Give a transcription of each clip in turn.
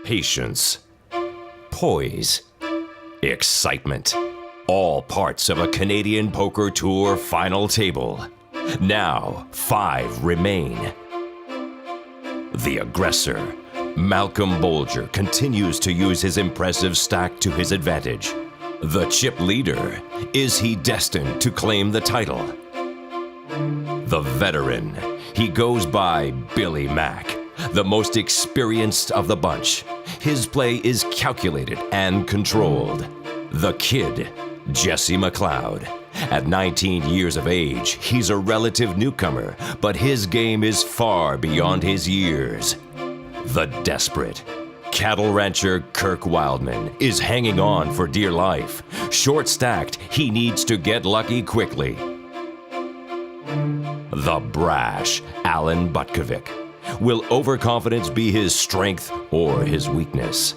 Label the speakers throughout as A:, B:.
A: patience, poise, excitement. All parts of a Canadian Poker Tour final table. Now, 5 remain. The aggressor, Malcolm Bolger, continues to use his impressive stack to his advantage. The chip leader, is he destined to claim the title? The veteran, he goes by Billy Mack, the most experienced of the bunch. His play is calculated and controlled. The kid, Jesse McLeod. At 19 years of age, he's a relative newcomer, but his game is far beyond his years. The desperate, cattle rancher Kirk Wildman is hanging on for dear life. Short-stacked, he needs to get lucky quickly. The brash Alan Butkovic. Will overconfidence be his strength or his weakness?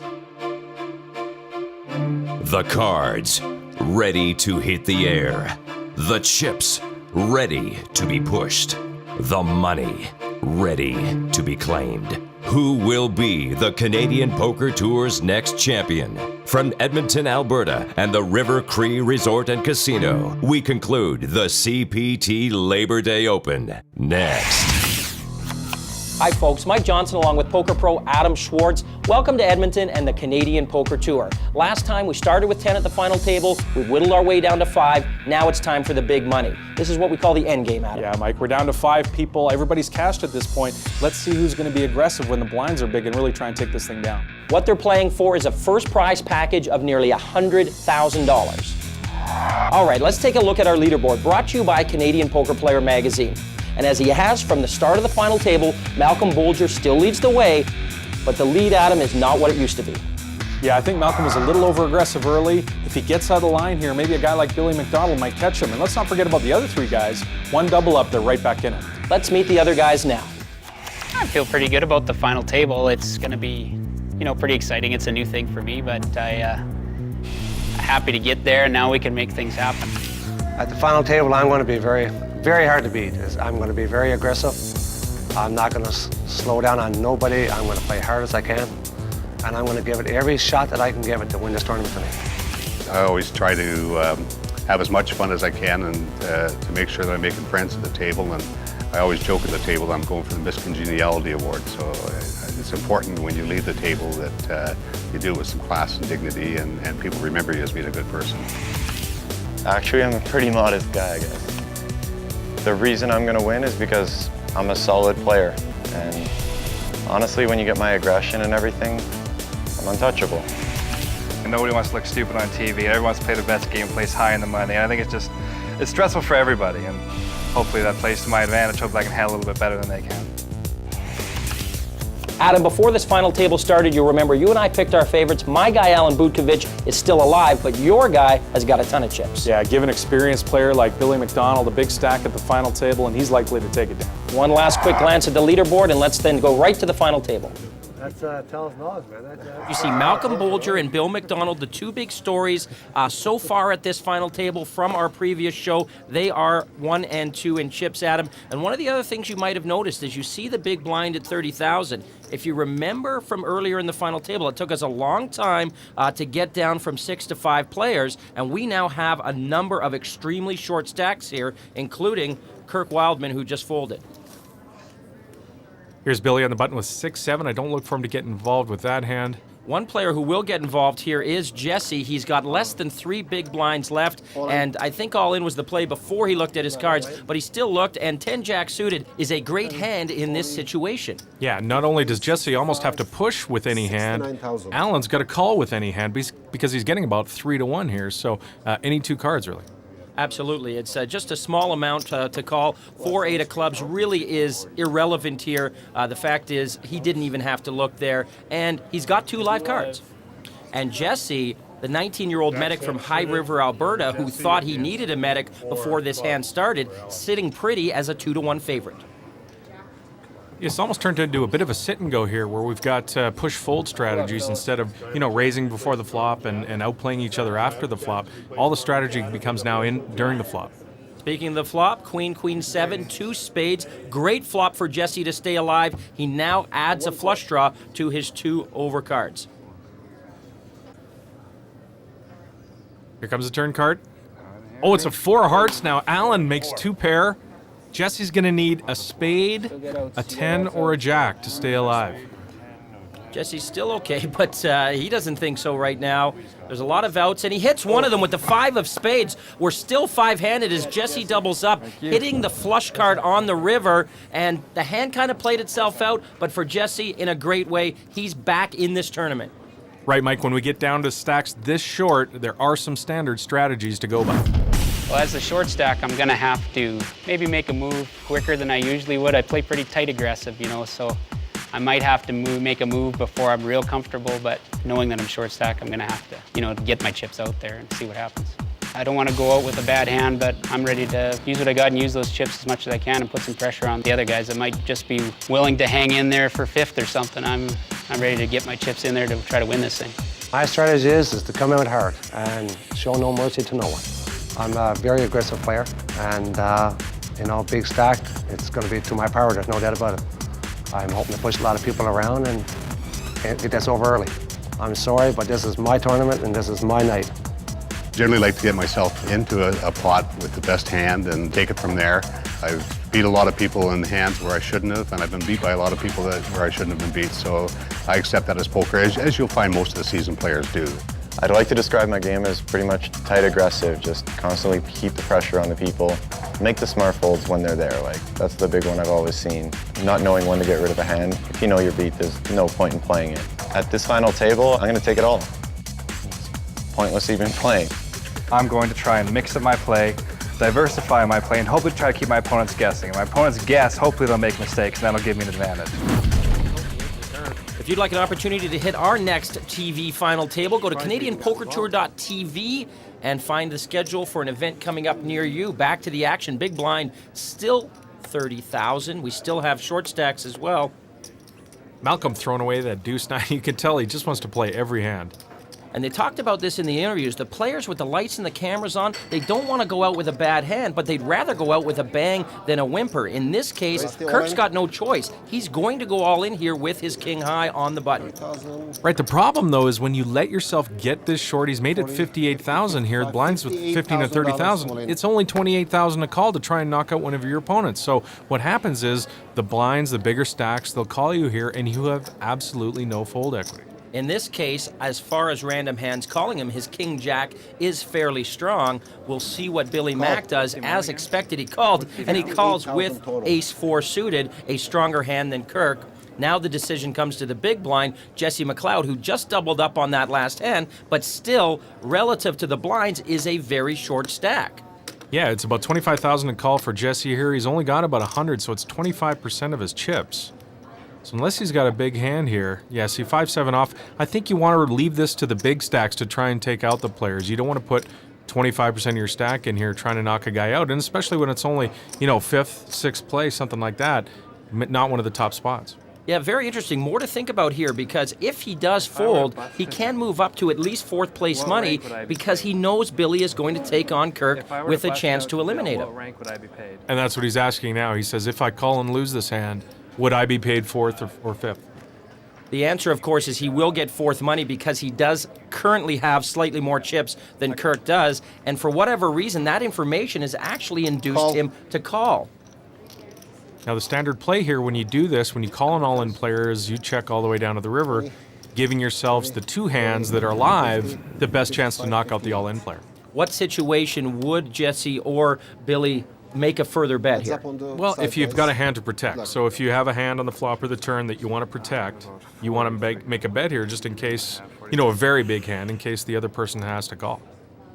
A: The cards, ready to hit the air. The chips, ready to be pushed. The money, ready to be claimed. Who will be the Canadian Poker Tour's next champion? From Edmonton, Alberta and the River Cree Resort and Casino, we conclude the CPT Labor Day Open. Next.
B: Hi folks, Mike Johnson along with poker pro Adam Schwartz. Welcome to Edmonton and the Canadian Poker Tour. Last time we started with 10 at the final table, we whittled our way down to 5, now it's time for the big money. This is what we call the end game, Adam.
C: Yeah, Mike, we're down to 5 people. Everybody's cashed at this point. Let's see who's going to be aggressive when the blinds are big and really try and take this thing down.
B: What they're playing for is a first prize package of nearly $100,000. All right, let's take a look at our leaderboard, brought to you by Canadian Poker Player magazine. And as he has from the start of the final table, Malcolm Bolger still leads the way, but the lead, Adam, is not what it used to be.
C: Yeah, I think Malcolm was a little over-aggressive early. If he gets out of the line here, maybe a guy like Billy McDonald might catch him. And let's not forget about the other 3 guys. One double up, they're right back in it.
B: Let's meet the other guys now.
D: I feel pretty good about the final table. It's going to be, pretty exciting. It's a new thing for me, but I'm happy to get there, and now we can make things happen.
E: At the final table, I'm going to be very hard to beat. I'm going to be very aggressive. I'm not going to slow down on nobody. I'm going to play hard as I can, and I'm going to give it every shot that I can give it to win this tournament for me.
F: I always try to have as much fun as I can and to make sure that I'm making friends at the table. And I always joke at the table that I'm going for the Miss Congeniality Award. So it's important when you leave the table that you do it with some class and dignity, and people remember you as being a good person.
G: Actually, I'm a pretty modest guy, I guess. The reason I'm going to win is because I'm a solid player. And honestly, when you get my aggression and everything, I'm untouchable.
H: And nobody wants to look stupid on TV. Everyone wants to play the best game, place high in the money. And I think it's stressful for everybody. And hopefully that plays to my advantage. Hopefully I can handle a little bit better than they can.
B: Adam, before this final table started, you'll remember you and I picked our favorites. My guy, Alan Butkovic, is still alive, but your guy has got a ton of chips.
C: Yeah, give an experienced player like Billy McDonald a big stack at the final table, and he's likely to take it down.
B: One last quick glance at the leaderboard, and let's then go right to the final table.
E: That's tell us knowledge, man.
B: You see Malcolm Bolger and Bill McDonald, the 2 big stories so far at this final table from our previous show. They are 1 and 2 in chips, Adam. And one of the other things you might have noticed is you see the big blind at 30,000. If you remember from earlier in the final table, it took us a long time to get down from 6 to 5 players, and we now have a number of extremely short stacks here, including Kirk Wildman, who just folded.
I: Here's Billy on the button with 6-7. I don't look for him to get involved with that hand.
B: One player who will get involved here is Jesse. He's got less than 3 big blinds left, and I think all in was the play before he looked at his cards, but he still looked, and 10-jack suited is a great hand in this situation.
I: Yeah, not only does Jesse almost have to push with any hand, Alan's got to call with any hand because he's getting about 3-1 here, so any 2 cards, really.
B: Absolutely. It's just a small amount to call. 4-8 of clubs really is irrelevant here. The fact is he didn't even have to look there, and he's got 2 live cards. And Jesse, the 19-year-old medic from High River, Alberta, who thought he needed a medic before this hand started, sitting pretty as a 2-1 favorite.
I: It's almost turned into a bit of a sit-and-go here, where we've got push-fold strategies instead of, raising before the flop and outplaying each other after the flop. All the strategy becomes now in during the flop.
B: Speaking of the flop, queen, queen 7, 2 spades. Great flop for Jesse to stay alive. He now adds a flush draw to his 2 overcards.
I: Here comes the turn card. Oh, it's a 4 of hearts now. Alan makes 2 pair. Jesse's going to need a spade, a 10, or a jack to stay alive.
B: Jesse's still okay, but he doesn't think so right now. There's a lot of outs, and he hits one of them with the 5 of spades. We're still 5-handed as Jesse doubles up, hitting the flush card on the river, and the hand kind of played itself out, but for Jesse, in a great way, he's back in this tournament.
I: Right, Mike, when we get down to stacks this short, there are some standard strategies to go by.
D: Well, as a short stack, I'm going to have to maybe make a move quicker than I usually would. I play pretty tight aggressive, so I might have to make a move before I'm real comfortable, but knowing that I'm short stack, I'm going to have to, get my chips out there and see what happens. I don't want to go out with a bad hand, but I'm ready to use what I got and use those chips as much as I can and put some pressure on the other guys that might just be willing to hang in there for 5th or something. I'm ready to get my chips in there to try to win this thing.
E: My strategy is to come out hard and show no mercy to no one. I'm a very aggressive player, and big stack, it's going to be to my power, there's no doubt about it. I'm hoping to push a lot of people around and get this over early. I'm sorry, but this is my tournament and this is my night.
F: Generally like to get myself into a pot with the best hand and take it from there. I've beat a lot of people in hands where I shouldn't have, and I've been beat by a lot of people where I shouldn't have been beat. So I accept that as poker, as you'll find most of the seasoned players do.
G: I'd like to describe my game as pretty much tight aggressive, just constantly keep the pressure on the people, make the smart folds when they're there. That's the big one I've always seen. Not knowing when to get rid of a hand. If you know you're beat, there's no point in playing it. At this final table, I'm going to take it all. It's pointless even playing.
H: I'm going to try and mix up my play, diversify my play, and hopefully try to keep my opponents guessing. If my opponents guess, hopefully they'll make mistakes, and that'll give me an advantage.
B: If you'd like an opportunity to hit our next TV final table, go to CanadianPokerTour.tv and find the schedule for an event coming up near you. Back to the action. Big blind, still 30,000. We still have short stacks as well.
I: Malcolm throwing away that deuce 9. You can tell he just wants to play every hand.
B: And they talked about this in the interviews. The players with the lights and the cameras on, they don't want to go out with a bad hand, but they'd rather go out with a bang than a whimper. In this case, Kirk's got no choice. He's going to go all in here with his king high on the button.
I: Right, the problem, though, is when you let yourself get this short, he's made it 58,000 here, blinds with 15 or 30,000. It's only 28,000 to call to try and knock out one of your opponents. So what happens is the blinds, the bigger stacks, they'll call you here, and you have absolutely no fold equity.
B: In this case, as far as random hands calling him, his king-jack is fairly strong. We'll see what Billy Mack does. As expected, he called, and he calls with ace-4 suited, a stronger hand than Kirk. Now the decision comes to the big blind, Jesse McLeod, who just doubled up on that last hand, but still, relative to the blinds, is a very short stack.
I: Yeah, it's about 25,000 to call for Jesse here. He's only got about 100, so it's 25% of his chips. So unless he's got a big hand here, yeah, see 5-7 off. I think you want to leave this to the big stacks to try and take out the players. You don't want to put 25% of your stack in here trying to knock a guy out, and especially when it's only, 5th, 6th place, something like that, not one of the top spots.
B: Yeah, very interesting. More to think about here, because if he does fold, he can move up to at least 4th place money because he knows Billy is going to take on Kirk with a chance to eliminate him.
H: What rank would I be paid?
I: And that's what he's asking now. He says, if I call and lose this hand, would I be paid 4th or 5th?
B: The answer, of course, is he will get 4th money because he does currently have slightly more chips than Kirk does, and for whatever reason, that information has actually induced him to call.
I: Now, the standard play here, when you do this, when you call an all-in player, is you check all the way down to the river, giving yourselves the 2 hands that are live the best chance to knock out the all-in player.
B: What situation would Jesse or Billy make a further bet here?
I: Well, if you've got a hand to protect. So if you have a hand on the flop or the turn that you want to protect, you want to make a bet here just in case, a very big hand, in case the other person has to call.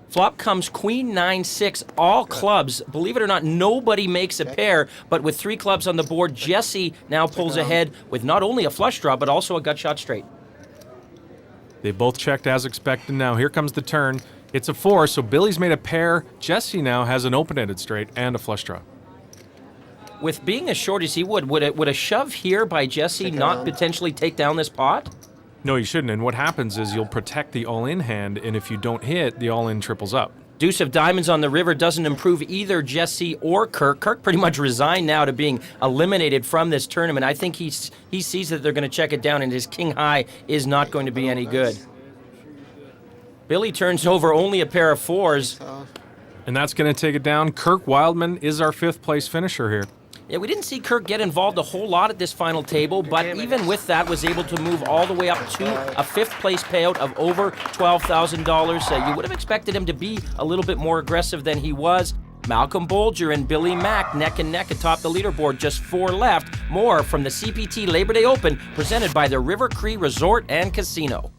B: Flop comes queen 9-6, all clubs. Believe it or not, nobody makes a pair, but with 3 clubs on the board, Jesse now pulls ahead with not only a flush draw, but also a gut shot straight.
I: They both checked as expected. Now here comes the turn. It's a 4, so Billy's made a pair. Jesse now has an open-ended straight and a flush draw.
B: With being as short as he would a shove here by Jesse not potentially take down this pot?
I: No, you shouldn't. And what happens is you'll protect the all-in hand, and if you don't hit, the all-in triples up.
B: Deuce of diamonds on the river doesn't improve either Jesse or Kirk. Kirk pretty much resigned now to being eliminated from this tournament. I think he sees that they're going to check it down, and his king high is not going to be any good. Billy turns over only a pair of fours.
I: And that's going to take it down. Kirk Wildman is our 5th place finisher here.
B: Yeah, we didn't see Kirk get involved a whole lot at this final table, but even with that, was able to move all the way up to a 5th place payout of over $12,000. You would have expected him to be a little bit more aggressive than he was. Malcolm Bolger and Billy Mack neck and neck atop the leaderboard, just 4 left. More from the CPT Labor Day Open, presented by the River Cree Resort and Casino.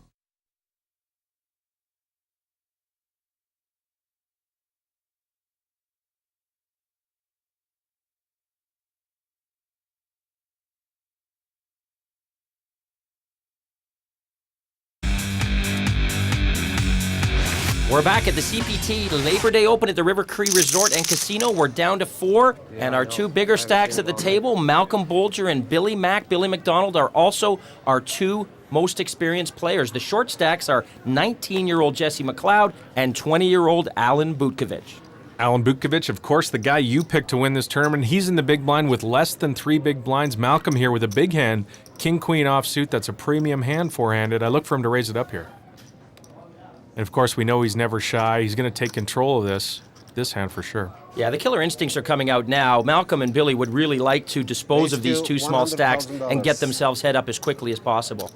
B: We're back at the CPT Labor Day Open at the River Cree Resort and Casino. We're down to 4, and our 2 bigger stacks at the table, Malcolm Bolger and Billy Mack. Billy McDonald are also our 2 most experienced players. The short stacks are 19-year-old Jesse McLeod and 20-year-old Alan Butkovich.
I: Alan Butkovich, of course, the guy you picked to win this tournament. He's in the big blind with less than 3 big blinds. Malcolm here with a big hand, king-queen offsuit. That's a premium hand, four-handed. I look for him to raise it up here. And of course, we know he's never shy. He's going to take control of this hand for sure.
B: Yeah, the killer instincts are coming out now. Malcolm and Billy would really like to dispose of these 2 small stacks and get themselves head up as quickly as possible.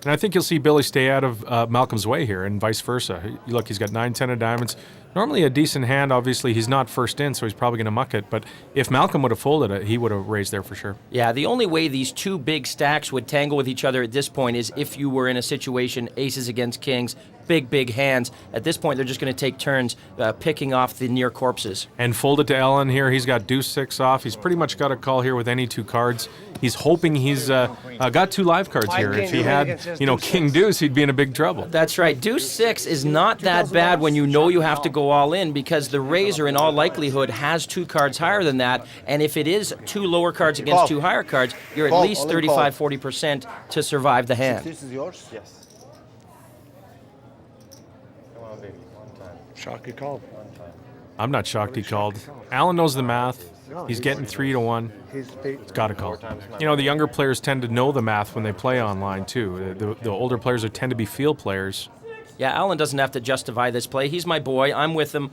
I: And I think you'll see Billy stay out of Malcolm's way here and vice versa. Look, he's got 9-10 of diamonds. Normally a decent hand. Obviously, he's not first in, so he's probably going to muck it. But if Malcolm would have folded it, he would have raised there for sure.
B: Yeah, the only way these 2 big stacks would tangle with each other at this point is if you were in a situation, aces against kings, big hands. At this point, they're just going to take turns picking off the near corpses.
I: And fold it to Ellen here. He's got deuce 6 off. He's pretty much got a call here with any 2 cards. He's hoping he's got 2 live cards here. If he had, king deuce, he'd be in a big trouble.
B: That's right. Deuce 6 is not that bad when you know you have to go all in, because the raiser in all likelihood has 2 cards higher than that, and if it is 2 lower cards against 2 higher cards, you're at least 35-40% to survive the hand.
E: This is yours? Yes. Come on, baby. One time. Shock you called. One time.
I: I'm not shocked he called. Alan knows the math. He's getting 3 to 1. He's got to call. The younger players tend to know the math when they play online, too. The older players tend to be field players.
B: Yeah, Alan doesn't have to justify this play. He's my boy. I'm with him.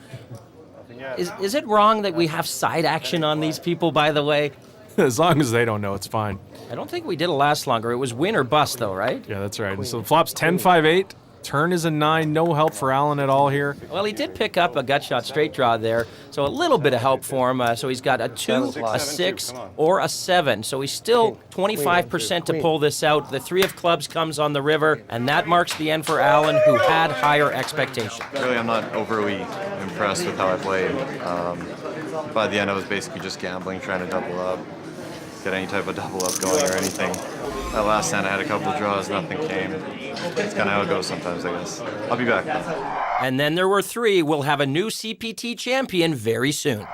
B: Is it wrong that we have side action on these people, by the way?
I: As long as they don't know, it's fine.
B: I don't think we did it last longer. It was win or bust, though, right?
I: Yeah, that's right. And so the flop's 10-5-8. Turn is a 9. No help for Alan at all here.
B: Well, he did pick up a gut shot straight draw there, so a little bit of help for him. So he's got a 2, a 6, or a 7. So he's still 25% to pull this out. The 3 of clubs comes on the river, and that marks the end for Alan, who had higher expectations.
G: Really, I'm not overly impressed with how I played. By the end, I was basically just gambling, trying to double up, get any type of double up going or anything. That last hand, I had a couple of draws, nothing came. It's kind of how it goes sometimes, I guess. I'll be back.
B: And then there were 3. We'll have a new CPT champion very soon.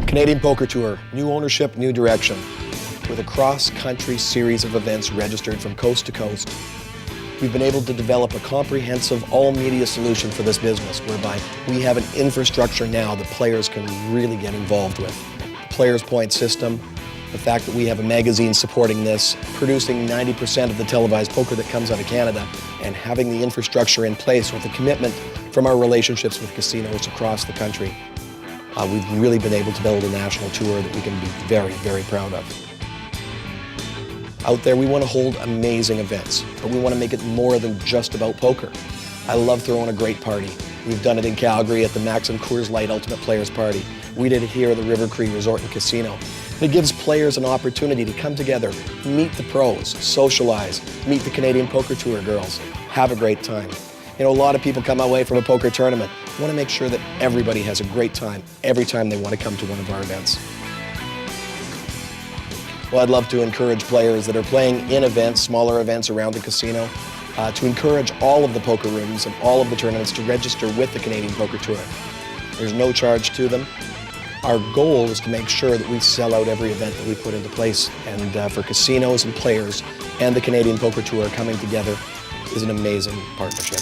J: Canadian Poker Tour, new ownership, new direction. With a cross-country series of events registered from coast to coast, we've been able to develop a comprehensive all-media solution for this business, whereby we have an infrastructure now that players can really get involved with. The Players Point system, the fact that we have a magazine supporting this, producing 90% of the televised poker that comes out of Canada, and having the infrastructure in place with the commitment from our relationships with casinos across the country. We've really been able to build a national tour that we can be very, very proud of. Out there, we want to hold amazing events, but we want to make it more than just about poker. I love throwing a great party. We've done it in Calgary at the Maxim Coors Light Ultimate Players Party. We did it here at the River Cree Resort and Casino. It gives players an opportunity to come together, meet the pros, socialize, meet the Canadian Poker Tour girls, have a great time. A lot of people come away from a poker tournament. We want to make sure that everybody has a great time every time they want to come to one of our events. Well, I'd love to encourage players that are playing in events, smaller events around the casino, to encourage all of the poker rooms and all of the tournaments to register with the Canadian Poker Tour. There's no charge to them. Our goal is to make sure that we sell out every event that we put into place. And for casinos and players and the Canadian Poker Tour coming together is an amazing partnership.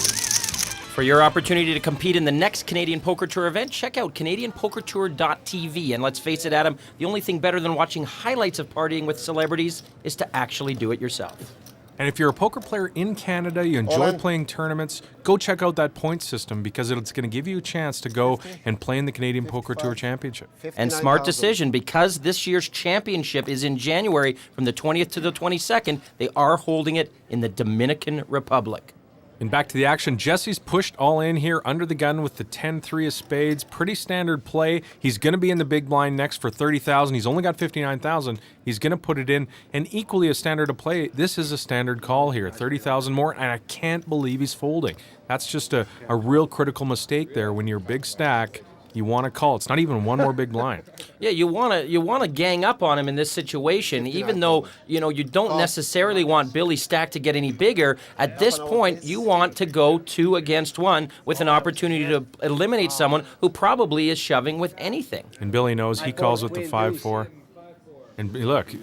B: For your opportunity to compete in the next Canadian Poker Tour event, check out CanadianPokerTour.tv. And let's face it, Adam, the only thing better than watching highlights of partying with celebrities is to actually do it yourself.
I: And if you're a poker player in Canada, you enjoy playing tournaments, go check out that point system because it's going to give you a chance to go and play in the Canadian Poker Tour Championship.
B: And smart decision, because this year's championship is in January from the 20th to the 22nd, they are holding it in the Dominican Republic.
I: And back to the action, Jesse's pushed all in here under the gun with the 10-3 of spades. Pretty standard play. He's going to be in the big blind next for 30,000. He's only got 59,000. He's going to put it in. And equally a standard of play, this is a standard call here, 30,000 more, and I can't believe he's folding. That's just a real critical mistake there. When you're big stack, you want to call. It's not even one more big blind.
B: Yeah, you want to gang up on him in this situation, even though you don't necessarily want Billy's stack to get any bigger. At this point, you want to go 2 against 1 with an opportunity to eliminate someone who probably is shoving with anything.
I: And Billy knows he calls with the 5-4. And look,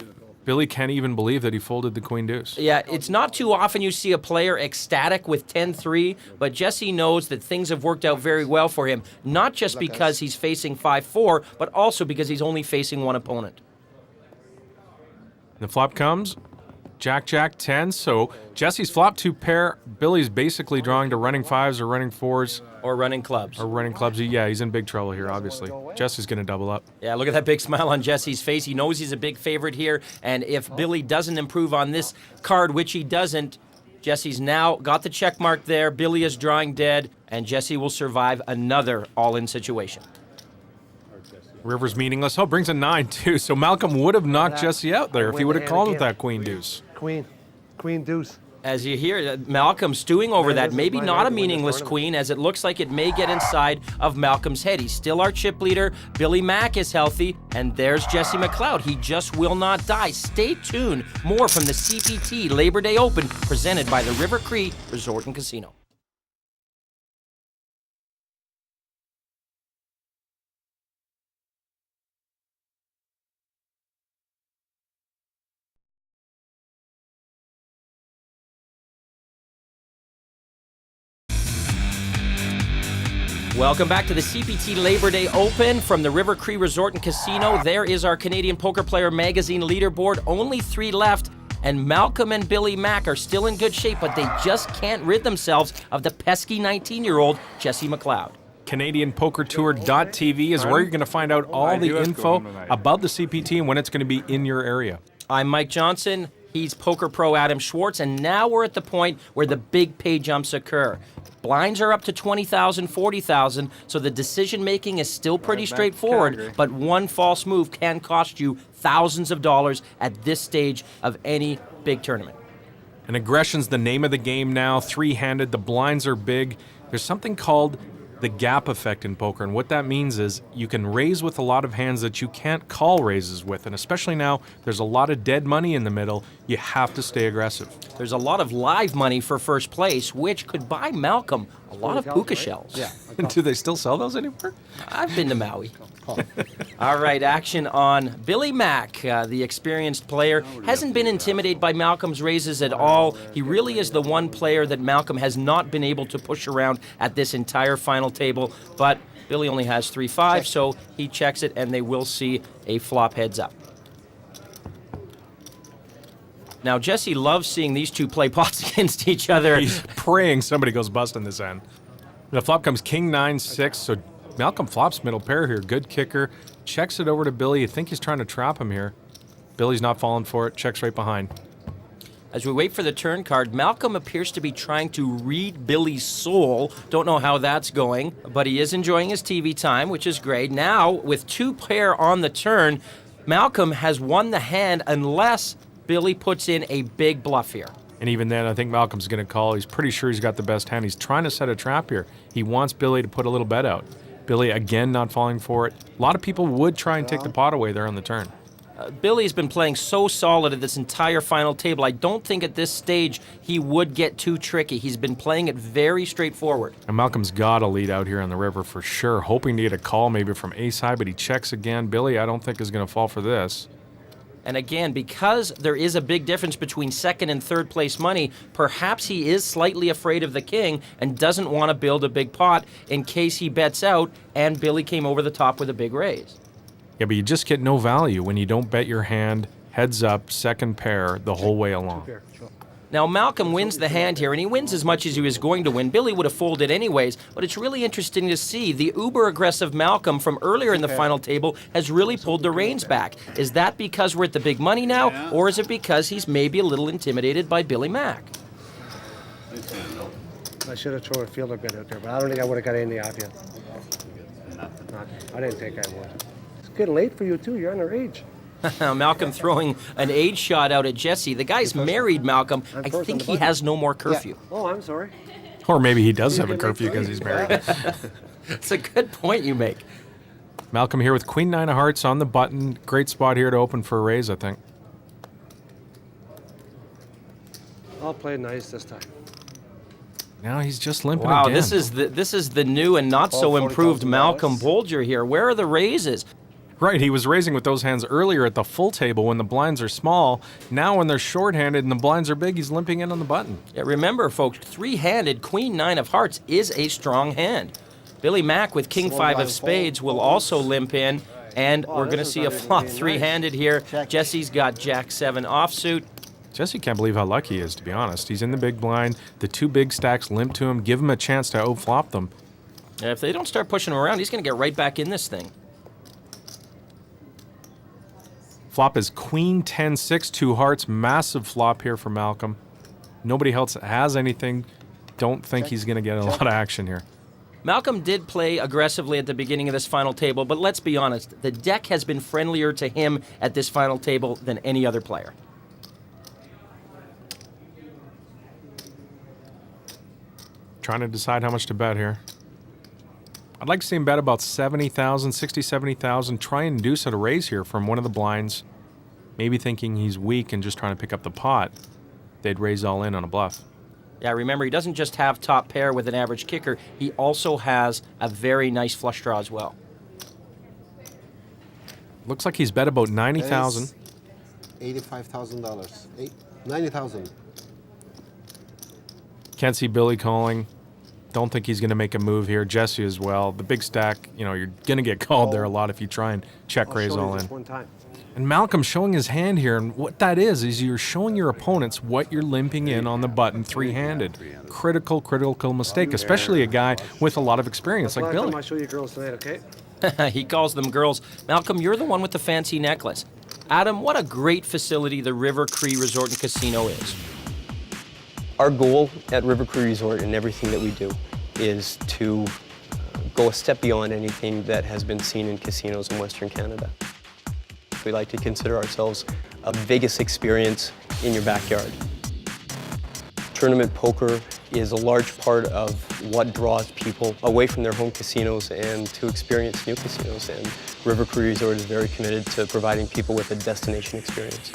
I: Billy can't even believe that he folded the queen deuce.
B: Yeah, it's not too often you see a player ecstatic with 10-3, but Jesse knows that things have worked out very well for him, not just because he's facing 5-4, but also because he's only facing one opponent.
I: The flop comes, Jack, 10, so Jesse's flop 2 pair. Billy's basically drawing to running 5s or running 4s.
B: Or running clubs.
I: Yeah, he's in big trouble here, obviously. Jesse's going to double up.
B: Yeah, look at that big smile on Jesse's face. He knows he's a big favorite here, and if Billy doesn't improve on this card, which he doesn't, Jesse's now got the check mark there. Billy is drawing dead, and Jesse will survive another all-in situation.
I: River's meaningless. Oh, brings a 9, too. So Malcolm would have knocked Jesse out there if he would have called with that queen deuce.
E: Queen deuce.
B: As you hear, Malcolm stewing over that. Maybe not a meaningless queen, as it looks like it may get inside of Malcolm's head. He's still our chip leader. Billy Mack is healthy, and there's Jesse McLeod. He just will not die. Stay tuned. More from the CPT Labor Day Open, presented by the River Cree Resort and Casino. Welcome back to the CPT Labor Day Open from the River Cree Resort and Casino. There is our Canadian Poker Player Magazine leaderboard. Only 3 left, and Malcolm and Billy Mack are still in good shape, but they just can't rid themselves of the pesky 19-year-old Jesse McLeod.
I: CanadianPokerTour.tv is where you're going to find out all the info about the CPT and when it's going to be in your area.
B: I'm Mike Johnson. He's Poker Pro Adam Schwartz, and now we're at the point where the big pay jumps occur. Blinds are up to 20,000, 40,000, so the decision-making is still pretty straightforward, but one false move can cost you thousands of dollars at this stage of any big tournament.
I: And aggression's the name of the game now, 3-handed, the blinds are big. There's something called the gap effect in poker, and what that means is you can raise with a lot of hands that you can't call raises with, and especially now, there's a lot of dead money in the middle. You have to stay aggressive.
B: There's a lot of live money for first place, which could buy Malcolm a lot of puka shells.
I: Yeah. Do they still sell those anymore?
B: I've been to Maui. All right, action on Billy Mack, the experienced player. Hasn't been intimidated by Malcolm's raises at all. He really is the one player that Malcolm has not been able to push around at this entire final table, but Billy only has 3-5, so he checks it, and they will see a flop heads up. Now, Jesse loves seeing these two play pots against each other.
I: He's praying somebody goes bust on this end. The flop comes king 9-6, so Malcolm flops middle pair here. Good kicker. Checks it over to Billy. You think he's trying to trap him here. Billy's not falling for it. Checks right behind.
B: As we wait for the turn card, Malcolm appears to be trying to read Billy's soul. Don't know how that's going, but he is enjoying his TV time, which is great. Now, with 2 pair on the turn, Malcolm has won the hand unless Billy puts in a big bluff here.
I: And even then, I think Malcolm's going to call. He's pretty sure he's got the best hand. He's trying to set a trap here. He wants Billy to put a little bet out. Billy, again, not falling for it. A lot of people would try and take the pot away there on the turn.
B: Billy's been playing so solid at this entire final table. I don't think at this stage he would get too tricky. He's been playing it very straightforward.
I: And Malcolm's got a lead out here on the river for sure, hoping to get a call maybe from ace high, but he checks again. Billy, I don't think is going to fall for this.
B: And again, because there is a big difference between second and third place money, perhaps he is slightly afraid of the king and doesn't want to build a big pot in case he bets out and Billy came over the top with a big raise.
I: Yeah, but you just get no value when you don't bet your hand heads up, second pair the whole way along.
B: Now, Malcolm wins the hand here, and he wins as much as he was going to win. Billy would have folded anyways, but it's really interesting to see the uber-aggressive Malcolm from earlier in the final table has really pulled the reins back. Is that because we're at the big money now, or is it because he's maybe a little intimidated by Billy Mack?
E: I should have thrown a fielder bit out there, but I don't think I would have got any off yet. I didn't think I would. It's getting late for you, too. You're underage.
B: Malcolm throwing an age shot out at Jesse. The guy's married, Malcolm. I think he has no more curfew.
E: Yeah. Oh, I'm sorry.
I: Or maybe he does have a curfew because he's married.
B: It's a good point you make.
I: Malcolm here with Queen 9 of Hearts on the button. Great spot here to open for a raise, I think.
E: I'll play nice this time.
I: Now he's just limping
B: Wow,
I: again.
B: this is the new and not so improved Malcolm Bolger here. Where are the raises?
I: Right, he was raising with those hands earlier at the full table when the blinds are small. Now when they're short-handed and the blinds are big, he's limping in on the button.
B: Yeah, remember, folks, three-handed Queen 9 of Hearts is a strong hand. Billy Mack with King 5 of Spades will also limp in, and we're going to see a flop three-handed here. Jesse's got Jack 7 offsuit.
I: Jesse can't believe how lucky he is, to be honest. He's in the big blind. The two big stacks limp to him. Give him a chance to outflop them.
B: Yeah, if they don't start pushing him around, he's going to get right back in this thing.
I: Flop is Queen 10-6, 2 hearts. Massive flop here for Malcolm. Nobody else has anything. Don't think he's going to get a lot of action here.
B: Malcolm did play aggressively at the beginning of this final table, but let's be honest, the deck has been friendlier to him at this final table than any other player.
I: Trying to decide how much to bet here. I'd like to see him bet about 70,000, 60, 70,000. Try and induce at a raise here from one of the blinds. Maybe thinking he's weak and just trying to pick up the pot. They'd raise all in on a bluff.
B: Yeah, remember, he doesn't just have top pair with an average kicker. He also has a very nice flush draw as well.
I: Looks like he's bet about 90,000.
K: $85,000. 90,000.
I: Can't see Billy calling. Don't think he's going to make a move here. Jesse as well. The big stack, you know, you're going to get called there a lot if you try and check raise all in.
E: One time.
I: And Malcolm showing his hand here, and what that is you're showing your opponents what you're limping in on the button three-handed. Critical mistake, especially a guy with a lot of experience like Billy.
E: I'll show you girls tonight, okay?
B: He calls them girls. Malcolm, you're the one with the fancy necklace. Adam, what a great facility the River Cree Resort and Casino is.
L: Our goal at River Cree Resort and everything that we do is to go a step beyond anything that has been seen in casinos in Western Canada. We like to consider ourselves a Vegas experience in your backyard. Tournament poker is a large part of what draws people away from their home casinos and to experience new casinos, and River Cree Resort is very committed to providing people with a destination experience.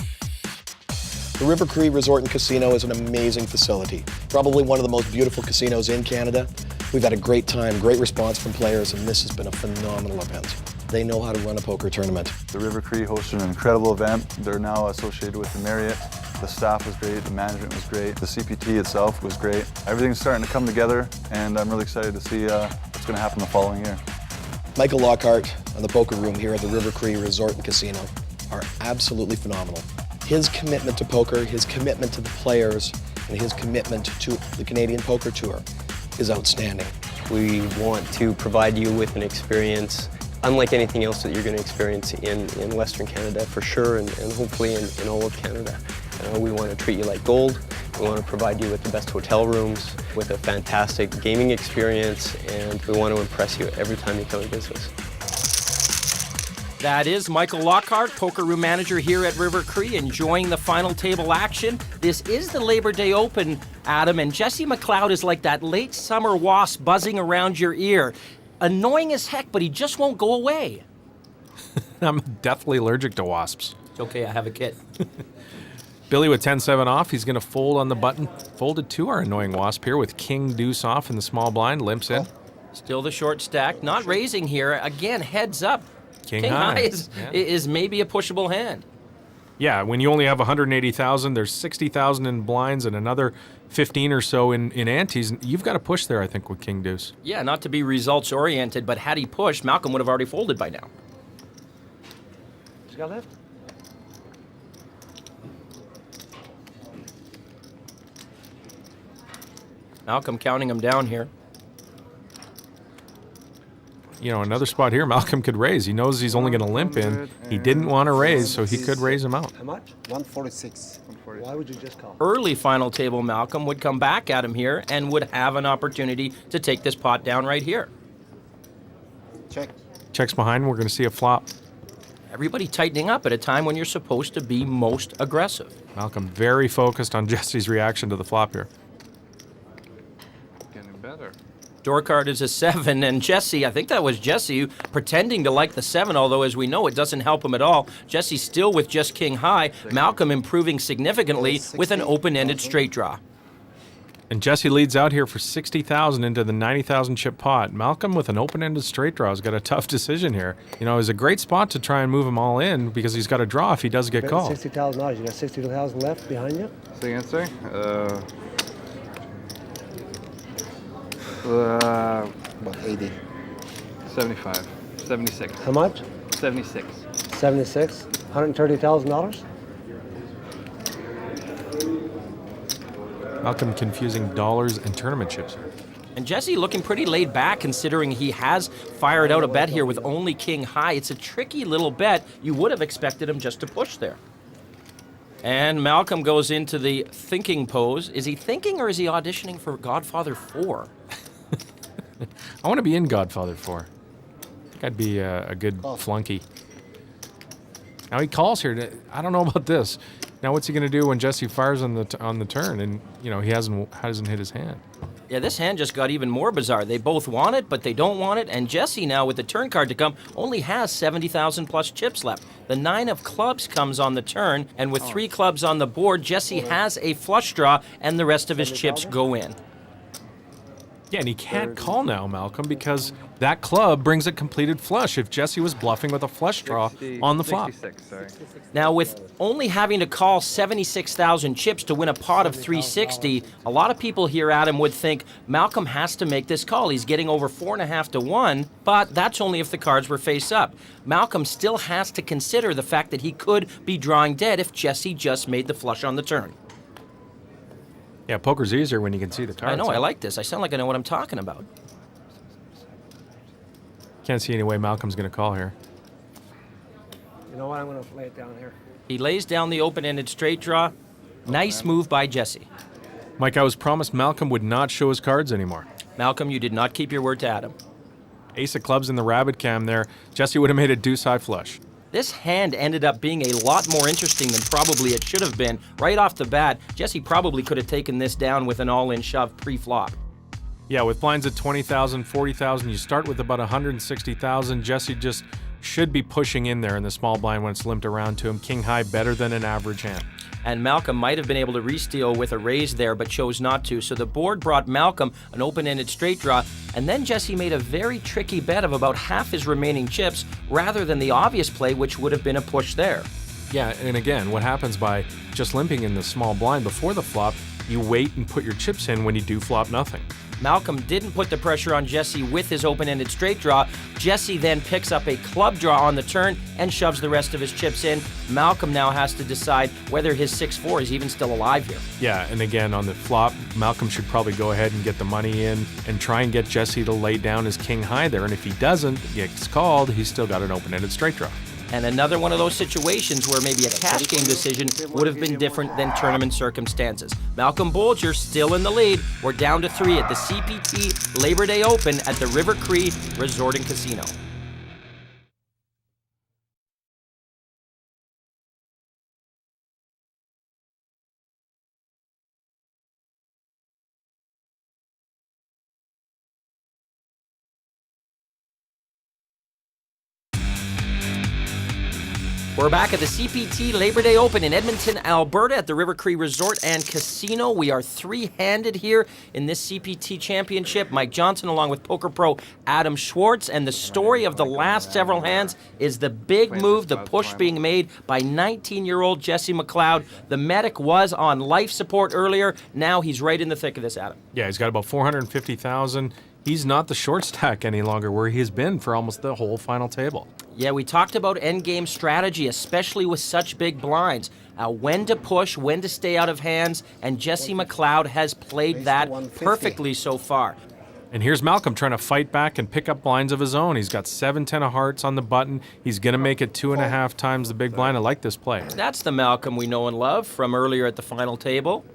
J: The River Cree Resort and Casino is an amazing facility. Probably one of the most beautiful casinos in Canada. We've had a great time, great response from players, and this has been a phenomenal event. They know how to run a poker tournament.
M: The River Cree hosted an incredible event. They're now associated with the Marriott. The staff was great, the management was great, the CPT itself was great. Everything's starting to come together, and I'm really excited to see what's going to happen the following year.
J: Michael Lockhart and the poker room here at the River Cree Resort and Casino are absolutely phenomenal. His commitment to poker, his commitment to the players, and his commitment to the Canadian Poker Tour is outstanding.
L: We want to provide you with an experience unlike anything else that you're going to experience in Western Canada for sure, and hopefully in all of Canada. We want to treat you like gold. We want to provide you with the best hotel rooms, with a fantastic gaming experience, and we want to impress you every time you come and visit us.
B: That is Michael Lockhart, poker room manager here at River Cree, enjoying the final table action. This is the Labor Day Open, Adam, and Jesse McLeod is like that late summer wasp buzzing around your ear. Annoying as heck, but he just won't go away.
I: I'm deathly allergic to wasps.
B: It's okay, I have a kit.
I: Billy with 10-7 off. He's going to fold on the button. Folded to our annoying wasp here with king deuce off in the small blind. Limps in.
B: Still the short stack. Not raising here. Again, heads up.
I: King high
B: is maybe a pushable hand.
I: Yeah, when you only have 180,000, there's 60,000 in blinds and another 15 or so in antes. You've got to push there, I think, with King Deuce.
B: Yeah, not to be results oriented, but had he pushed, Malcolm would have already folded by now.
E: Just got left.
B: Malcolm counting him down here.
I: You know, another spot here, Malcolm could raise. He knows he's only going to limp in. He didn't want to raise, so he could raise him out.
E: How much?
K: 146.
E: Why would you just call?
B: Early final table, Malcolm would come back at him here and would have an opportunity to take this pot down right here.
K: Check.
I: Checks behind, we're going to see a flop.
B: Everybody tightening up at a time when you're supposed to be most aggressive.
I: Malcolm very focused on Jesse's reaction to the flop here.
H: Getting better.
B: Door card is a 7, and Jesse, I think that was Jesse, pretending to like the 7, although as we know, it doesn't help him at all. Jesse still with just king high. Malcolm improving significantly with an open-ended straight draw.
I: And Jesse leads out here for 60,000 into the 90,000 chip pot. Malcolm with an open-ended straight draw has got a tough decision here. You know, it's a great spot to try and move him all in because he's got a draw if he does get called.
E: $60,000. You got 62,000 left behind you.
H: The answer? About
K: 80.
H: 75. 76.
E: How much?
H: 76.
E: 76. $130,000.
I: Malcolm confusing dollars and tournament chips here.
B: And Jesse looking pretty laid back considering he has fired out a bet here with only king high. It's a tricky little bet. You would have expected him just to push there. And Malcolm goes into the thinking pose. Is he thinking or is he auditioning for Godfather 4?
I: I want to be in Godfather 4. I think I'd be a good flunky. Now he calls here. I don't know about this. Now what's he going to do when Jesse fires on the turn and you know he hasn't hit his hand?
B: Yeah, this hand just got even more bizarre. They both want it, but they don't want it. And Jesse now, with the turn card to come, only has 70,000 plus chips left. The 9 of clubs comes on the turn, and with 3 clubs on the board, Jesse has a flush draw, and the rest of his chips go in.
I: Yeah, and he can't call now, Malcolm, because that club brings a completed flush if Jesse was bluffing with a flush draw on the flop.
H: 66, sorry.
B: Now, with only having to call 76,000 chips to win a pot of 360, a lot of people here, Adam, would think Malcolm has to make this call. He's getting over 4.5 to 1, but that's only if the cards were face up. Malcolm still has to consider the fact that he could be drawing dead if Jesse just made the flush on the turn.
I: Yeah, poker's easier when you can see the cards.
B: I know, I like this. I sound like I know what I'm talking about.
I: Can't see any way Malcolm's going to call here.
E: You know what? I'm going to lay it down here.
B: He lays down the open-ended straight draw. Nice move by Jesse.
I: Mike, I was promised Malcolm would not show his cards anymore.
B: Malcolm, you did not keep your word to Adam.
I: Ace of clubs in the rabbit cam there. Jesse would have made a deuce high flush.
B: This hand ended up being a lot more interesting than probably it should have been. Right off the bat, Jesse probably could have taken this down with an all-in shove pre-flop.
I: Yeah, with blinds at 20,000, 40,000, you start with about 160,000. Jesse just should be pushing in there in the small blind when it's limped around to him. King high better than an average hand.
B: And Malcolm might have been able to re-steal with a raise there, but chose not to. So the board brought Malcolm an open-ended straight draw, and then Jesse made a very tricky bet of about half his remaining chips, rather than the obvious play, which would have been a push there.
I: Yeah, and again, what happens by just limping in the small blind before the flop, you wait and put your chips in when you do flop nothing.
B: Malcolm didn't put the pressure on Jesse with his open-ended straight draw. Jesse then picks up a club draw on the turn and shoves the rest of his chips in. Malcolm now has to decide whether his 6-4 is even still alive here.
I: Yeah, and again, on the flop, Malcolm should probably go ahead and get the money in and try and get Jesse to lay down his king high there. And if he doesn't, gets called, he's still got an open-ended straight draw.
B: And another one of those situations where maybe a cash game decision would have been different than tournament circumstances. Malcolm Bolger still in the lead. We're down to 3 at the CPT Labor Day Open at the River Cree Resort and Casino. We're back at the CPT Labor Day Open in Edmonton, Alberta at the River Cree Resort and Casino. We are three-handed here in this CPT championship. Mike Johnson along with poker pro Adam Schwartz. And the story of the last several hands is the big move, the push being made by 19-year-old Jesse McLeod. The medic was on life support earlier. Now he's right in the thick of this, Adam.
I: Yeah, he's got about 450,000. He's not the short stack any longer where he has been for almost the whole final table.
B: Yeah, we talked about endgame strategy, especially with such big blinds. When to push, when to stay out of hands, and Jesse McLeod has played that perfectly so far.
I: And here's Malcolm trying to fight back and pick up blinds of his own. He's got 7-10 of hearts on the button. He's going to make it 2.5 times the big blind. I like this play.
B: That's the Malcolm we know and love from earlier at the final table.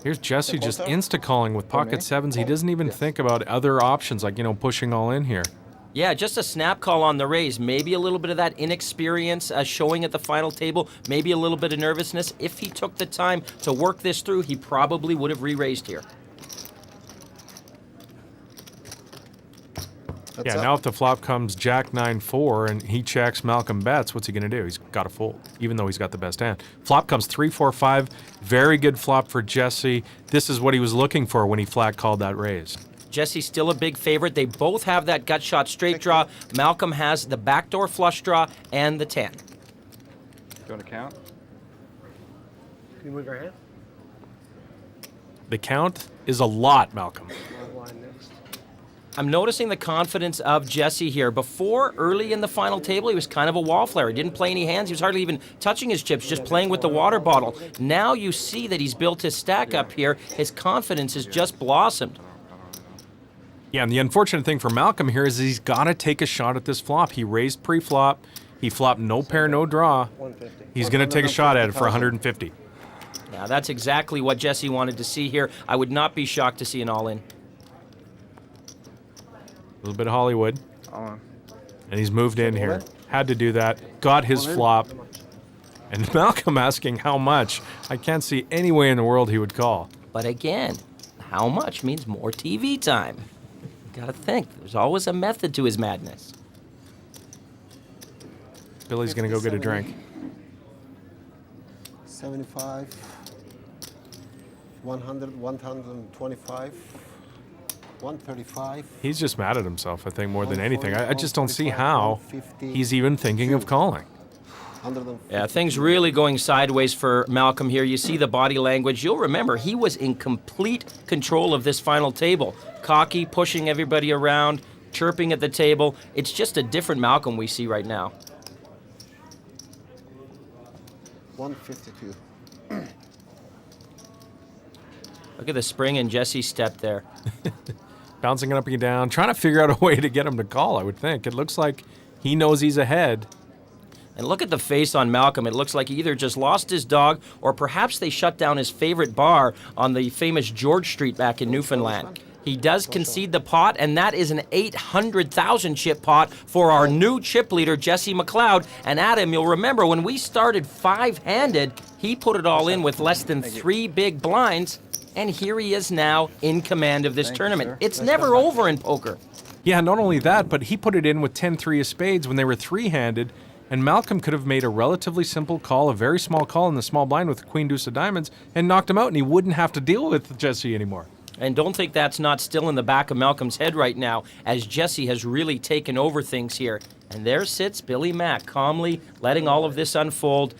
I: Here's Jesse just insta-calling with pocket sevens. He doesn't even think about other options like, pushing all in here.
B: Yeah, just a snap call on the raise. Maybe a little bit of that inexperience showing at the final table. Maybe a little bit of nervousness. If he took the time to work this through, he probably would have re-raised here.
I: Now if the flop comes Jack 9-4 and he checks, Malcolm bets, what's he going to do? He's got to fold, even though he's got the best hand. Flop comes 3-4-5. Very good flop for Jesse. This is what he was looking for when he flat called that raise.
B: Jesse's still a big favorite. They both have that gut shot straight draw. Malcolm has the backdoor flush draw and the 10.
H: Going to count?
E: Can you move your hand?
I: The count is a lot, Malcolm.
B: I'm noticing the confidence of Jesse here. Before, early in the final table, he was kind of a wallflower. He didn't play any hands. He was hardly even touching his chips, just playing with the water bottle. Now you see that he's built his stack up here. His confidence has just blossomed.
I: Yeah, and the unfortunate thing for Malcolm here is he's got to take a shot at this flop. He raised pre-flop. He flopped no pair, no draw. He's going to take a shot at it for 150.
B: Now, that's exactly what Jesse wanted to see here. I would not be shocked to see an all-in.
I: A little bit of Hollywood.
H: On.
I: And he's moved in here. Had to do that. Got his flop. And Malcolm asking how much. I can't see any way in the world he would call.
B: But again, how much means more TV time. You gotta think. There's always a method to his madness.
I: Billy's gonna go get a drink.
K: 75, 100, 125, 135.
I: He's just mad at himself, I think, more than anything. I just don't see how he's even thinking of calling.
B: Yeah, things really going sideways for Malcolm here. You see the body language. You'll remember he was in complete control of this final table. Cocky, pushing everybody around, chirping at the table. It's just a different Malcolm we see right now.
K: 152.
B: Look at the spring and Jesse's step there.
I: Bouncing it up and down, trying to figure out a way to get him to call, I would think. It looks like he knows he's ahead.
B: And look at the face on Malcolm. It looks like he either just lost his dog or perhaps they shut down his favorite bar on the famous George Street back in Newfoundland. He does concede the pot, and that is an 800,000 chip pot for our new chip leader, Jesse McLeod. And Adam, you'll remember when we started five-handed, he put it all in with less than 3 big blinds, and here he is now in command of this tournament. It's never over in poker.
I: Yeah, not only that, but he put it in with 10-3 of spades when they were three-handed, and Malcolm could have made a relatively simple call, a very small call in the small blind with Queen Deuce of Diamonds, and knocked him out, and he wouldn't have to deal with Jesse anymore.
B: And don't think that's not still in the back of Malcolm's head right now, as Jesse has really taken over things here. And there sits Billy Mack, calmly letting all of this unfold.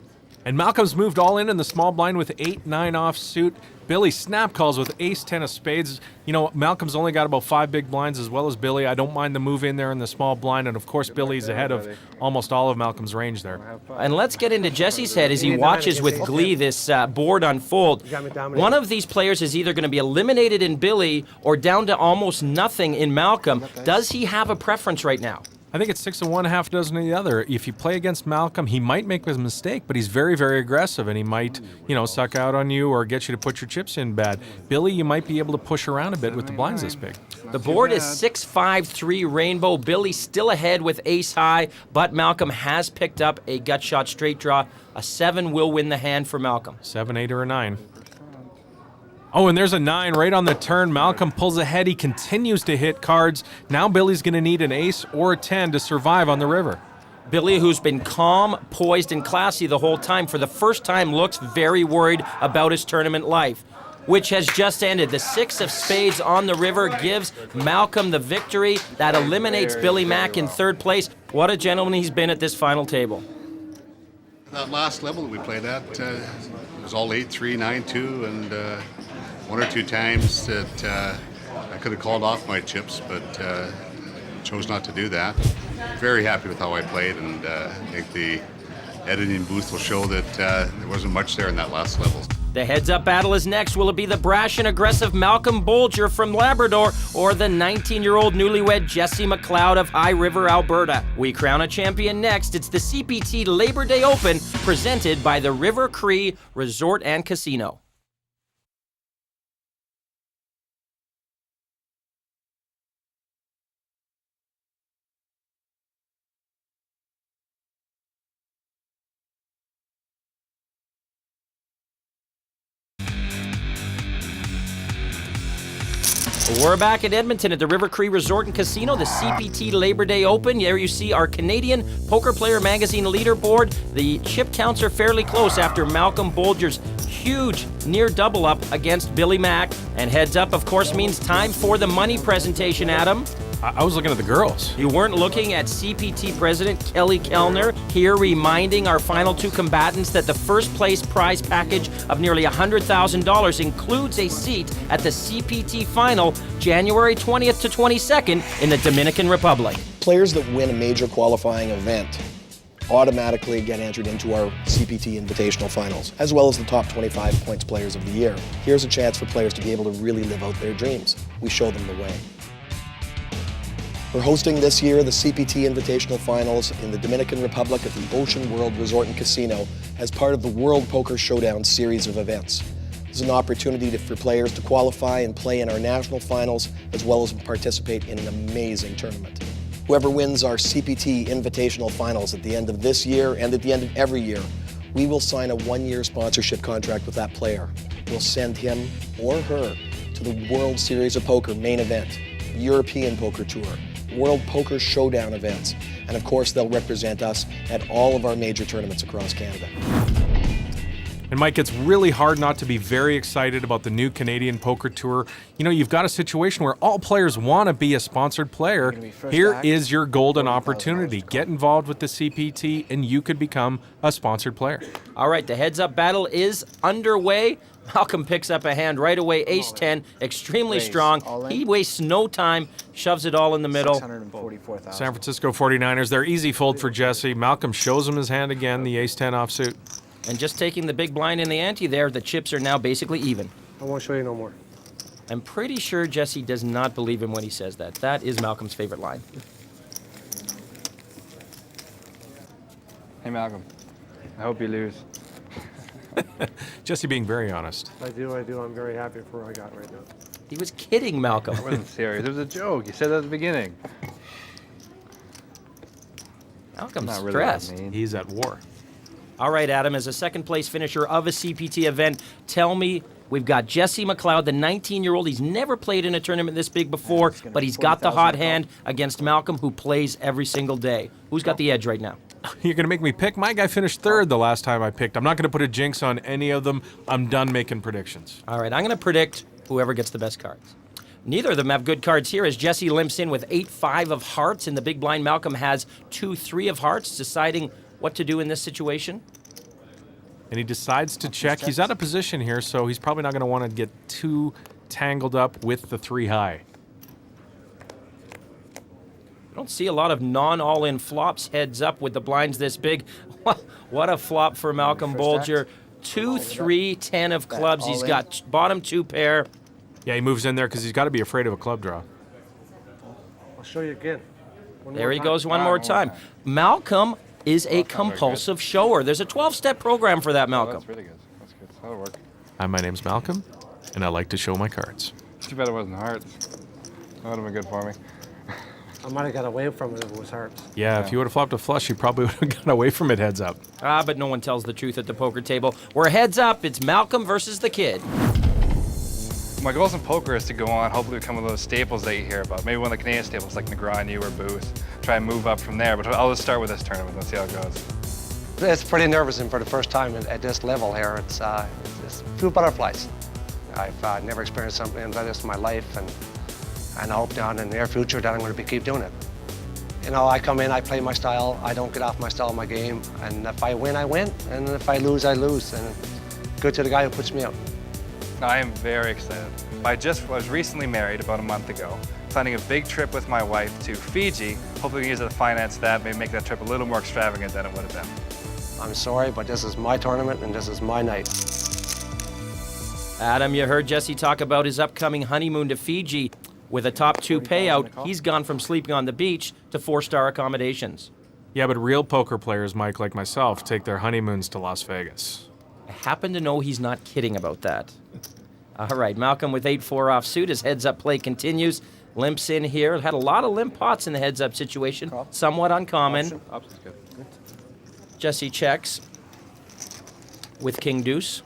I: And Malcolm's moved all in the small blind with 8-9 offsuit. Billy snap calls with ace-10 of spades. You know, Malcolm's only got about 5 big blinds as well as Billy. I don't mind the move in there in the small blind, and of course Billy's ahead of almost all of Malcolm's range there.
B: And let's get into Jesse's head as he watches with glee this board unfold. One of these players is either going to be eliminated in Billy or down to almost nothing in Malcolm. Does he have a preference right now?
I: I think it's 6 of one, half dozen of the other. If you play against Malcolm, he might make a mistake, but he's very, very aggressive, and he might, suck out on you or get you to put your chips in bad. Billy, you might be able to push around a bit with the blinds this big.
B: The board is 6-5-3 rainbow. Billy still ahead with ace high, but Malcolm has picked up a gut shot straight draw. A 7 will win the hand for Malcolm.
I: 7, 8, or a 9. Oh, and there's a 9 right on the turn. Malcolm pulls ahead. He continues to hit cards. Now Billy's going to need an ace or a 10 to survive on the river.
B: Billy, who's been calm, poised, and classy the whole time, for the first time looks very worried about his tournament life, which has just ended. The 6 of spades on the river gives Malcolm the victory. That eliminates Billy Mack in third place. What a gentleman he's been at this final table.
F: That last level that we played at, it was all 8-3, 9-2, and one or two times that I could have called off my chips, but chose not to do that. Very happy with how I played, and I think the editing booth will show that there wasn't much there in that last level.
B: The heads-up battle is next. Will it be the brash and aggressive Malcolm Bolger from Labrador or the 19-year-old newlywed Jesse McLeod of High River, Alberta? We crown a champion next. It's the CPT Labor Day Open presented by the River Cree Resort and Casino. We're back in Edmonton at the River Cree Resort and Casino, the CPT Labor Day Open. There you see our Canadian Poker Player Magazine leaderboard. The chip counts are fairly close after Malcolm Bolger's huge near double up against Billy Mack. And heads up, of course, means time for the money presentation, Adam.
I: I was looking at the girls.
B: You weren't looking at CPT President Kelly Kellner, here reminding our final two combatants that the first place prize package of nearly $100,000 includes a seat at the CPT final January 20th to 22nd in the Dominican Republic.
J: Players that win a major qualifying event automatically get entered into our CPT Invitational Finals, as well as the top 25 points players of the year. Here's a chance for players to be able to really live out their dreams. We show them the way. We're hosting this year the CPT Invitational Finals in the Dominican Republic at the Ocean World Resort and Casino as part of the World Poker Showdown series of events. This is an opportunity for players to qualify and play in our national finals, as well as participate in an amazing tournament. Whoever wins our CPT Invitational Finals at the end of this year and at the end of every year, we will sign a one-year sponsorship contract with that player. We'll send him or her to the World Series of Poker main event, European Poker Tour, World Poker Showdown events, and of course they'll represent us at all of our major tournaments across Canada.
I: And Mike, it's really hard not to be very excited about the new Canadian Poker Tour. You know, you've got a situation where all players want to be a sponsored player. Here is your golden opportunity. Get involved with the CPT and you could become a sponsored player.
B: All right, the heads-up battle is underway. Malcolm picks up a hand right away, ace-10, extremely strong. He wastes no time, shoves it all in the middle.
I: San Francisco 49ers, they're easy fold for Jesse. Malcolm shows him his hand again, the ace-10 offsuit.
B: And just taking the big blind in the ante there, the chips are now basically even.
E: I won't show you no more.
B: I'm pretty sure Jesse does not believe him when he says that. That is Malcolm's favorite line.
H: Hey, Malcolm. I hope you lose.
I: Jesse being very honest.
E: I do. I'm very happy for what I got right now.
B: He was kidding, Malcolm.
H: I wasn't serious. It was a joke. You said that at the beginning.
B: Malcolm's
H: Not really
B: stressed.
H: that mean.
I: He's at war.
B: All right, Adam, as a second-place finisher of a CPT event, tell me, we've got Jesse McLeod, the 19-year-old. He's never played in a tournament this big before, but he's got the hot hand against Malcolm, who plays every single day. Who's got the edge right now?
I: You're going to make me pick? My guy finished third the last time I picked. I'm not going to put a jinx on any of them. I'm done making predictions.
B: All right, I'm going to predict whoever gets the best cards. Neither of them have good cards here as Jesse limps in with 8-5 of hearts. In the big blind, Malcolm has 2-3 of hearts, deciding what to do in this situation.
I: And he decides to check. He's out of position here, so he's probably not going to want to get too tangled up with the 3 high.
B: I don't see a lot of non-all-in flops heads up with the blinds this big. What a flop for Malcolm Bolger. 2-3, 10 of clubs. He's got bottom 2 pair.
I: Yeah, he moves in there because he's got to be afraid of a club draw.
E: I'll show you again.
B: There he goes one more time. Malcolm is a compulsive shower. There's a 12-step program for that, Malcolm.
H: That's really good. That's good. That'll work.
I: Hi, my name's Malcolm, and I like to show my cards.
H: Too bad it wasn't hearts. That would have been good for me.
E: I might have got away from it if it was hearts.
I: Yeah, if you would have flopped a flush, you probably would have gotten away from it heads up.
B: But no one tells the truth at the poker table. We're heads up. It's Malcolm versus the kid.
H: My goals in poker is to go on, hopefully become one of those staples that you hear about. Maybe one of the Canadian staples like Negreanu or Booth. try and move up from there. But I'll just start with this tournament. Let's see how it goes.
E: It's pretty nervous, for the first time at this level here. It's a few butterflies. I've never experienced something like this in my life, and I hope down in the near future that I'm going to keep doing it. You know, I come in, I play my style, I don't get off my style, my game, and if I win, I win, and if I lose, I lose, and good to the guy who puts me up.
H: I am very excited. I was recently married about a month ago, planning a big trip with my wife to Fiji. Hopefully we can use it to finance that, maybe make that trip a little more extravagant than it would have been.
E: I'm sorry, but this is my tournament, and this is my night.
B: Adam, you heard Jesse talk about his upcoming honeymoon to Fiji. With a top 2 payout, he's gone from sleeping on the beach to 4-star accommodations.
I: Yeah, but real poker players, Mike, like myself, take their honeymoons to Las Vegas.
B: I happen to know he's not kidding about that. All right, Malcolm with 8-4 offsuit. His heads-up play continues. Limps in here. Had a lot of limp pots in the heads-up situation. Somewhat uncommon. Jesse checks with King Deuce.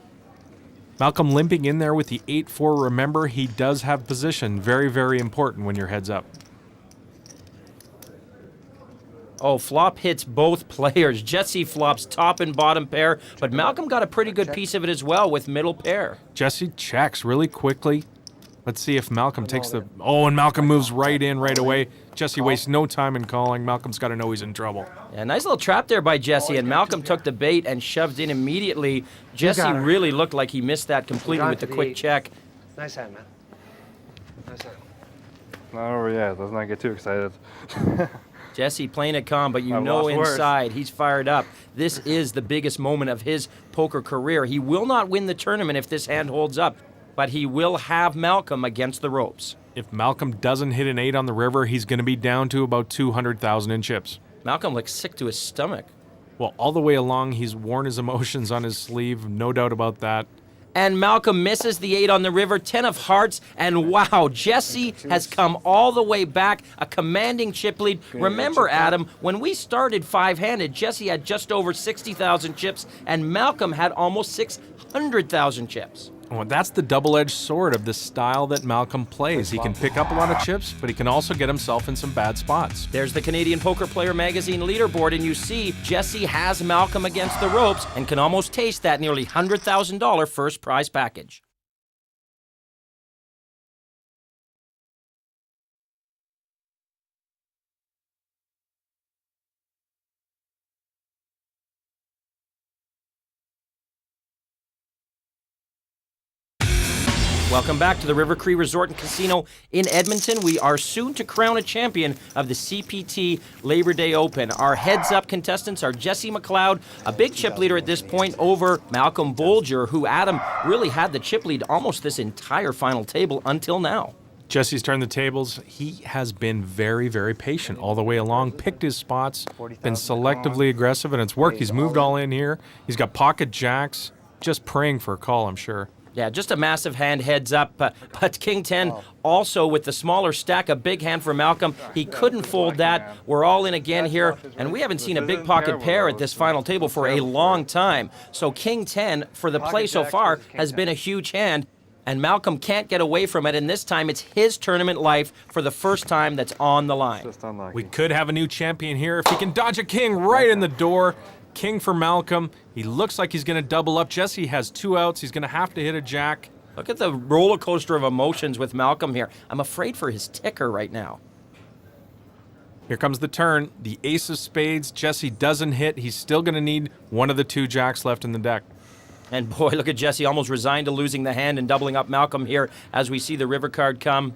I: Malcolm limping in there with the 8-4. Remember, he does have position. Very, very important when your head's up.
B: Oh, flop hits both players. Jesse flops top and bottom pair, but Malcolm got a pretty good piece of it as well with middle pair.
I: Jesse checks really quickly. Let's see if Malcolm takes the... Oh, and Malcolm moves right in right away. Jesse wastes no time in calling. Malcolm's got to know he's in trouble.
B: Yeah, nice little trap there by Jesse, and Malcolm took the bait and shoved in immediately. Jesse really looked like he missed that completely with the quick check.
E: Nice hand, man. Nice hand.
H: Not over yet. Let's not get too excited.
B: Jesse playing it calm, but you
H: I've
B: know
H: lost worse.
B: inside he's fired up. This is the biggest moment of his poker career. He will not win the tournament if this hand holds up, but he will have Malcolm against the ropes.
I: If Malcolm doesn't hit an 8 on the river, he's going to be down to about 200,000 in chips.
B: Malcolm looks sick to his stomach.
I: Well, all the way along, he's worn his emotions on his sleeve, no doubt about that.
B: And Malcolm misses the 8 on the river, 10 of hearts, and wow, Jesse has come all the way back, a commanding chip lead. Remember, Adam, when we started 5-handed, Jesse had just over 60,000 chips, and Malcolm had almost 600,000 chips.
I: Well, that's the double-edged sword of the style that Malcolm plays. He can pick up a lot of chips, but he can also get himself in some bad spots.
B: There's the Canadian Poker Player Magazine leaderboard, and you see Jesse has Malcolm against the ropes and can almost taste that nearly $100,000 first prize package. Welcome back to the River Cree Resort and Casino in Edmonton. We are soon to crown a champion of the CPT Labor Day Open. Our heads-up contestants are Jesse McLeod, a big chip leader at this point, over Malcolm Bolger, who, Adam, really had the chip lead almost this entire final table until now.
I: Jesse's turned the tables. He has been very, very patient all the way along, picked his spots, been selectively aggressive, and it's worked. He's moved all in here. He's got pocket jacks, just praying for a call, I'm sure.
B: Yeah, just a massive hand heads up, but King 10 also with the smaller stack, a big hand for Malcolm. He couldn't fold that. We're all in again here, and we haven't seen a big pocket pair at this final table for a long time. So King 10, for the play so far, has been a huge hand, and Malcolm can't get away from it, and this time it's his tournament life for the first time that's on the line.
I: We could have a new champion here if he can dodge a king right in the door. King for Malcolm. He looks like he's going to double up. Jesse has 2 outs. He's going to have to hit a jack.
B: Look at the roller coaster of emotions with Malcolm here. I'm afraid for his ticker right now.
I: Here comes the turn. The ace of spades. Jesse doesn't hit. He's still going to need one of the 2 jacks left in the deck.
B: And boy, look at Jesse, almost resigned to losing the hand and doubling up Malcolm here as we see the river card come.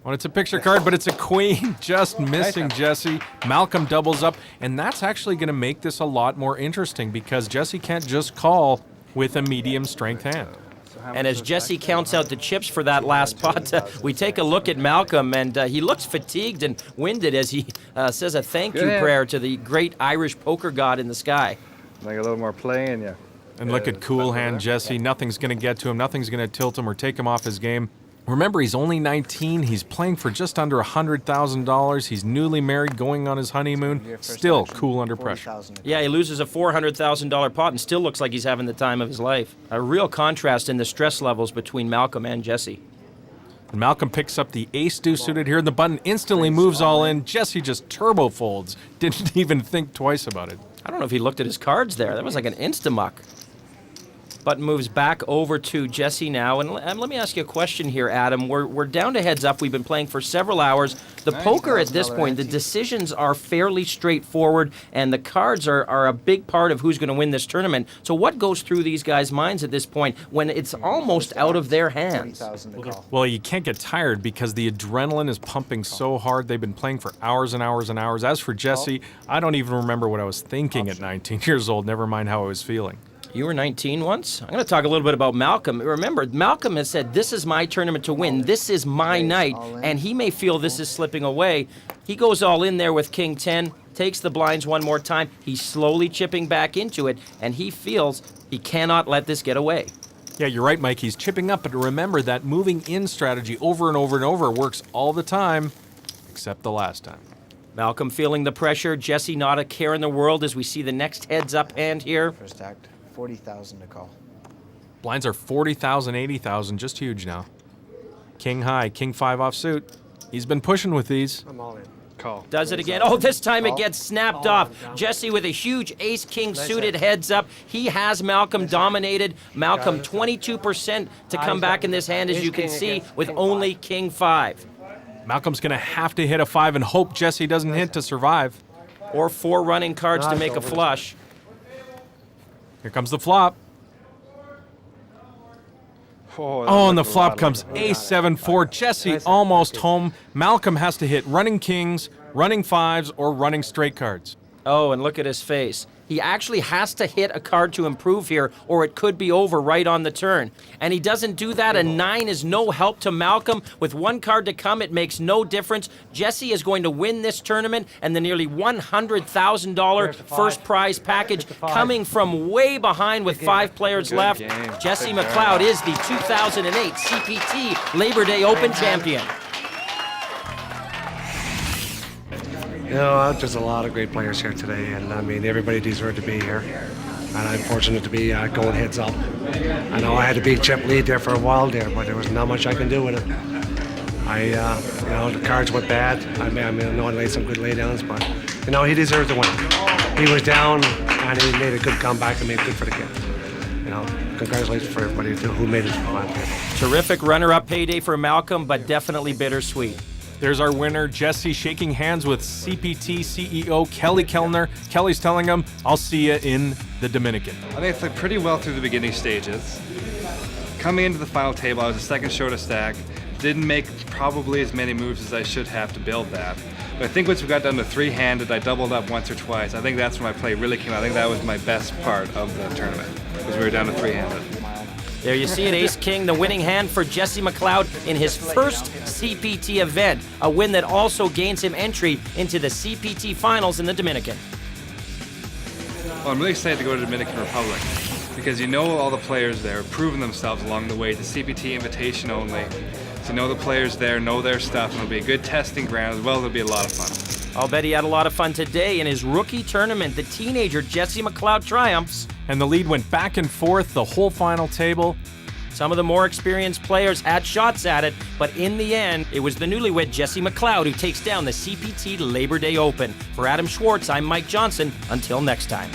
I: Well, it's a picture card, but it's a queen. Just missing Jesse. Malcolm doubles up, and that's actually going to make this a lot more interesting because Jesse can't just call with a medium strength hand.
B: And as Jesse counts out the chips for that last pot, we take a look at Malcolm, and he looks fatigued and winded as he says a thank you prayer to the great Irish poker god in the sky.
H: Like a little more play in you.
I: And look at cool hand Jesse. Nothing's going to get to him. Nothing's going to tilt him or take him off his game. Remember, he's only 19. He's playing for just under $100,000. He's newly married, going on his honeymoon. Still cool under pressure.
B: Yeah, he loses a $400,000 pot and still looks like he's having the time of his life. A real contrast in the stress levels between Malcolm and Jesse.
I: And Malcolm picks up the ace-deuce suited here, and the button instantly moves all in. Jesse just turbo folds. Didn't even think twice about it.
B: I don't know if he looked at his cards there. That was like an insta-muck. Button moves back over to Jesse now. And let me ask you a question here, Adam. We're down to heads up. We've been playing for several hours. The poker at this point, the decisions are fairly straightforward, and the cards are a big part of who's going to win this tournament. So what goes through these guys' minds at this point when it's almost out of their hands?
I: Well, you can't get tired because the adrenaline is pumping so hard. They've been playing for hours and hours and hours. As for Jesse, I don't even remember what I was thinking at 19 years old, never mind how I was feeling.
B: You were 19 once? I'm going to talk a little bit about Malcolm. Remember, Malcolm has said, this is my tournament to win. This is my night. And he may feel this is slipping away. He goes all in there with King 10, takes the blinds one more time. He's slowly chipping back into it, and he feels he cannot let this get away.
I: Yeah, you're right, Mike. He's chipping up, but remember that moving in strategy over and over and over works all the time, except the last time.
B: Malcolm feeling the pressure. Jesse not a care in the world as we see the next heads-up hand here.
K: First act, 40,000 to call.
I: Blinds are 40,000, 80,000, just huge now. King high, King 5 offsuit. He's been pushing with these.
K: I'm all in.
H: Call.
B: Does it again. Oh, this time it gets snapped off. Jesse with a huge ace-king suited heads up. He has Malcolm dominated. Malcolm 22% to come back in this hand, as you can see, with only King 5.
I: Malcolm's going to have to hit a 5 and hope Jesse doesn't hit to survive.
B: Or 4 running cards to make a flush.
I: Here comes the flop.
H: Oh,
I: and the flop comes ace-7-4. Jesse almost home. Malcolm has to hit running kings, running 5s, or running straight cards.
B: Oh, and look at his face. He actually has to hit a card to improve here, or it could be over right on the turn. And he doesn't do that. A 9 is no help to Malcolm. With 1 card to come, it makes no difference. Jesse is going to win this tournament, and the nearly $100,000 first prize package coming from way behind with 5 players left. Jesse McLeod is the 2008 CPT Labor Day Open champion.
E: You know, there's a lot of great players here today, and I mean, everybody deserved to be here. And I'm fortunate to be going heads up. I know I had to beat Chip Lead there for a while there, but there was not much I can do with it. You know, the cards went bad. I know I laid some good laydowns, but, you know, he deserved to win. He was down, and he made a good comeback and made it good for the kid. You know, congratulations for everybody who made it to the final table.
B: Terrific runner-up payday for Malcolm, but definitely bittersweet.
I: There's our winner, Jesse, shaking hands with CPT CEO Kelly Kellner. Kelly's telling him, I'll see you in the Dominican.
H: I think I played pretty well through the beginning stages. Coming into the final table, I was the second show to stack. Didn't make probably as many moves as I should have to build that. But I think once we got down to 3-handed, I doubled up once or twice. I think that's when my play really came out. I think that was my best part of the tournament, because we were down to 3-handed.
B: There you see it, Ace-King, the winning hand for Jesse McLeod in his first CPT event, a win that also gains him entry into the CPT finals in the Dominican.
H: Well, I'm really excited to go to the Dominican Republic, because you know all the players there have proven themselves along the way. The CPT invitation only. So you know the players there, know their stuff, and it'll be a good testing ground, as well as it'll be a lot of fun.
B: I'll bet he had a lot of fun today in his rookie tournament. The teenager Jesse McLeod triumphs.
I: And the lead went back and forth the whole final table.
B: Some of the more experienced players had shots at it, but in the end, it was the newlywed Jesse McLeod who takes down the CPT Labor Day Open. For Adam Schwartz, I'm Mike Johnson. Until next time.